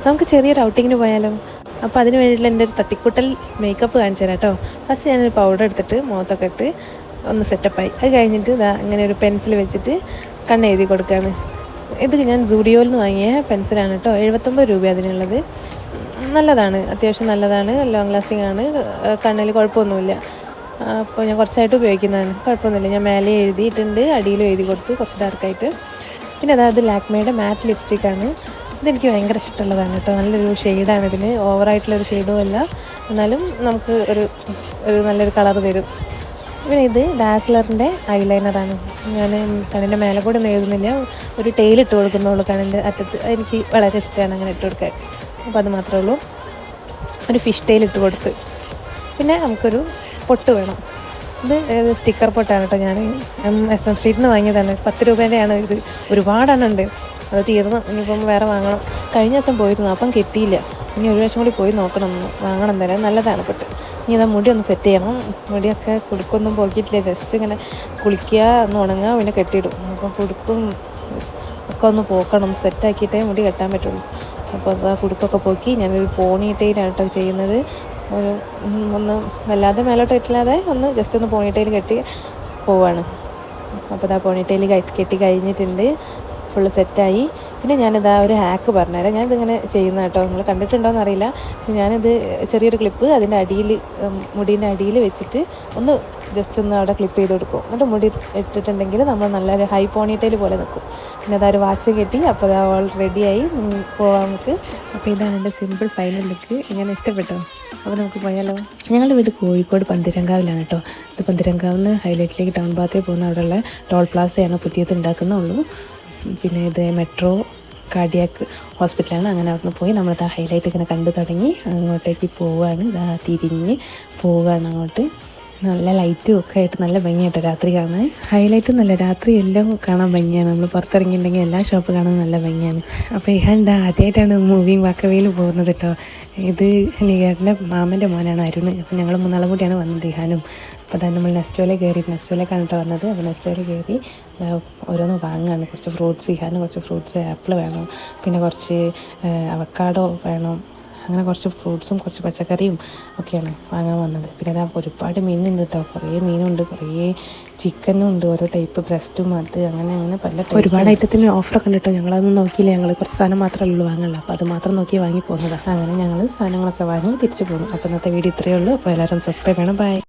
നമുക്ക് ചെറിയൊരു ഔട്ടിങ്ങിന് പോയാലോ? അപ്പോൾ അതിന് വേണ്ടിയിട്ടുള്ള എൻ്റെ ഒരു തട്ടിക്കൂട്ടൽ മേക്കപ്പ് കാണിച്ചു തരാം കേട്ടോ. ഫസ്റ്റ് ഞാനൊരു പൗഡർ എടുത്തിട്ട് മുഖത്തൊക്കെ ഇട്ട് ഒന്ന് സെറ്റപ്പായി. അത് കഴിഞ്ഞിട്ട് ഇതാ ഇങ്ങനെ ഒരു പെൻസിൽ വെച്ചിട്ട് കണ്ണെഴുതി കൊടുക്കുകയാണ്. ഇത് ഞാൻ സൂഡിയോയിൽ നിന്ന് വാങ്ങിയ പെൻസിലാണ് കേട്ടോ. 79 രൂപ അതിനുള്ളത്. നല്ലതാണ്, അത്യാവശ്യം നല്ലതാണ്, ലോങ് ലാസ്റ്റിംഗ് ആണ്, കണ്ണിൽ കുഴപ്പമൊന്നുമില്ല. അപ്പോൾ ഞാൻ കുറച്ചായിട്ട് ഉപയോഗിക്കുന്നതാണ്, കുഴപ്പമൊന്നുമില്ല. ഞാൻ മേലെ എഴുതിയിട്ടുണ്ട്, അടിയിലും എഴുതി കൊടുത്തു കുറച്ച് ഡാർക്കായിട്ട്. പിന്നെ അതായത് ലാക്മേയുടെ മാറ്റ് ലിപ്സ്റ്റിക്കാണ്. ഇതെനിക്ക് ഭയങ്കര ഇഷ്ടമുള്ളതാണ് കേട്ടോ. നല്ലൊരു ഷെയ്ഡാണ് ഇതിന്, ഓവറായിട്ടുള്ളൊരു ഷെയ്ഡും അല്ല, എന്നാലും നമുക്ക് ഒരു നല്ലൊരു കളർ തരും. പിന്നെ ഇത് ഡാസ്ലറിൻ്റെ ഐലൈനറാണ്. ഞാൻ കണ്ണിൻ്റെ മേലെ കൂടെ ഒന്നും എഴുതുന്നില്ല, ഒരു ടെയിലിട്ട് കൊടുക്കുന്നുള്ളൂ കണ്ണിൻ്റെ അറ്റത്ത്. എനിക്ക് വളരെ ഇഷ്ടമാണ് അങ്ങനെ ഇട്ട് കൊടുക്കാൻ. അപ്പോൾ അത് മാത്രമേ ഉള്ളൂ. ഒരു ഫിഷ് ടെയിൽ ഇട്ട് കൊടുത്ത്. പിന്നെ നമുക്കൊരു പൊട്ട് വേണം. ഇത് സ്റ്റിക്കർ പൊട്ടാണ് കേട്ടോ. ഞാൻ SM സ്ട്രീറ്റിൽ നിന്ന് വാങ്ങിയതാണ്. 10 രൂപേൻ്റെയാണ് ഇത്. ഒരുപാടെണ്ണം ഉണ്ട്, അത് തീർന്നു. ഇനിയിപ്പം വേറെ വാങ്ങണം. കഴിഞ്ഞ ദിവസം പോയിരുന്നു, അപ്പം കിട്ടിയില്ല. ഇനി ഒരു പ്രാവശ്യം കൂടി പോയി നോക്കണം, വാങ്ങണം എന്തായാലും. നല്ലതാണ് പൊട്ട്. ഇനി ഇതാ മുടി ഒന്ന് സെറ്റ് ചെയ്യണം. മുടിയൊക്കെ കുടുക്കൊന്നും പോക്കിയിട്ടില്ല, ജസ്റ്റ് ഇങ്ങനെ കുളിക്കുക, ഒന്ന് ഉണങ്ങുക, പിന്നെ കെട്ടിയിടും. അപ്പോൾ കുടുക്കും ഒക്കെ ഒന്ന് പോക്കണം, സെറ്റാക്കിയിട്ടേ മുടി കെട്ടാൻ പറ്റുള്ളൂ. അപ്പോൾ അത് കുടുക്കൊക്കെ പോക്കി ഞാനൊരു പോണിട്ടയിലാണ് കേട്ടോ ചെയ്യുന്നത്. ഒന്ന് വല്ലാതെ മേലോട്ട് കെട്ടില്ലാതെ ഒന്ന് ജസ്റ്റ് ഒന്ന് പോണിട്ടയിൽ കെട്ടി പോവാണ്. അപ്പോൾ ഇതാ പോണിട്ടയിൽ കെട്ടി കഴിഞ്ഞിട്ടുണ്ട്, ഫുള്ള് സെറ്റായി. പിന്നെ ഞാനിതാ ഒരു ഹാക്ക് പറഞ്ഞുതരാം. ഞാനിതിങ്ങനെ ചെയ്യുന്ന കേട്ടോ, നിങ്ങൾ കണ്ടിട്ടുണ്ടോയെന്ന് അറിയില്ല. പക്ഷേ ഞാനിത് ചെറിയൊരു ക്ലിപ്പ് അതിൻ്റെ അടിയിൽ, മുടീൻ്റെ അടിയിൽ വെച്ചിട്ട് ഒന്ന് ജസ്റ്റ് ഒന്ന് അവിടെ ക്ലിപ്പ് ചെയ്ത് കൊടുക്കും. എന്നിട്ട് മുടി ഇട്ടിട്ടുണ്ടെങ്കിൽ നമ്മൾ നല്ലൊരു ഹൈ പോണിറ്റെയിൽ പോലെ നിൽക്കും. പിന്നെ അതാ ഒരു വാച്ച് കെട്ടി. അപ്പോൾ അത് ഓൾ റെഡിയായി പോവാം നമുക്ക്. അപ്പോൾ ഇതാണ് എൻ്റെ സിമ്പിൾ ഫൈനൽ ലുക്ക്. ഇങ്ങനെ ഇഷ്ടപ്പെട്ടോ? അപ്പോൾ നമുക്ക് പോയാലോ? ഞങ്ങളുടെ വീട് കോഴിക്കോട് പന്തിരങ്കാവിലാണ് കേട്ടോ. ഇത് പന്തിരങ്കാവിൽ നിന്ന് ഹൈലൈറ്റിലേക്ക് ടൗൺ ഭാഗത്തേക്ക് പോകുന്ന അവിടെയുള്ള ടോൾ പ്ലാസയാണ് പുതിയത് ഉണ്ടാക്കുന്നുള്ളൂ. പിന്നെ ഇത് മെട്രോ കാർഡിയാക്ക് ഹോസ്പിറ്റലാണ്. അങ്ങനെ അവിടെ നിന്ന് പോയി നമ്മളിത് ഹൈലൈറ്റ് ഇങ്ങനെ കണ്ടു തുടങ്ങി അങ്ങോട്ടേക്ക് പോവുകയാണ്. ഇതാ തിരിഞ്ഞ് പോവുകയാണ് അങ്ങോട്ട്. നല്ല ലൈറ്റും ഒക്കെ ആയിട്ട് നല്ല ഭംഗിയായിട്ടോ രാത്രി കാണാൻ. ഹൈലൈറ്റ് നല്ല രാത്രി എല്ലാം കാണാൻ ഭംഗിയാണ്. നമ്മൾ പുറത്തിറങ്ങിയിട്ടുണ്ടെങ്കിൽ എല്ലാ ഷോപ്പ് കാണാൻ നല്ല ഭംഗിയാണ്. അപ്പോൾ ഇഹാൻ ആദ്യമായിട്ടാണ് മൂവിങ് വാക്കവേയിൽ പോകുന്നത് കേട്ടോ. ഇത് നികേട്ടൻ്റെ മാമൻ്റെ മോനാണ് അരുൺ. അപ്പോൾ ഞങ്ങൾ 3 ആളും കൂടിയാണ് വന്നത്, ഇഹാനും. അപ്പോൾ തന്നെ നമ്മൾ നെസ്റ്റോയിൽ കയറി, നെസ്റ്റോയിലേക്കാണ് കേട്ടോ വന്നത്. അപ്പോൾ നെസ്റ്റോയിൽ കയറി ഓരോന്ന് വാങ്ങുകയാണ്. കുറച്ച് ഫ്രൂട്ട്സ്, ഇഹാനും കുറച്ച് ഫ്രൂട്ട്സ്, ആപ്പിൾ വേണം, പിന്നെ കുറച്ച് അവക്കാഡോ വേണം. അങ്ങനെ കുറച്ച് ഫ്രൂട്ട്സും കുറച്ച് പച്ചക്കറിയും ഒക്കെയാണ് വാങ്ങാൻ വന്നത്. പിന്നെ അതാ ഒരുപാട് മീനുണ്ട് കേട്ടോ. കുറേ മീനുണ്ട്, കുറേ ചിക്കനും ഉണ്ട്, ഓരോ ടൈപ്പ് ബ്രസ്റ്റും, അത് അങ്ങനെ പല ഒരുപാട് ഐറ്റത്തിന് ഓഫറൊക്കെ ഉണ്ട് കേട്ടോ. ഞങ്ങളതൊന്നും നോക്കിയില്ല, ഞങ്ങൾ കുറച്ച് സാധനം മാത്രമേ ഉള്ളൂ വാങ്ങുള്ളൂ. അപ്പോൾ അത് മാത്രം നോക്കി വാങ്ങി പോകുന്നതാണ്. അങ്ങനെ ഞങ്ങൾ സാധനങ്ങളൊക്കെ വാങ്ങി തിരിച്ചു പോകുന്നു. അപ്പോൾ ഇന്നത്തെ വീഡിയോ ഇത്രയേ ഉള്ളൂ. അപ്പോൾ എല്ലാവരും സബ്സ്ക്രൈബ് ചെയ്യണം. ബൈ.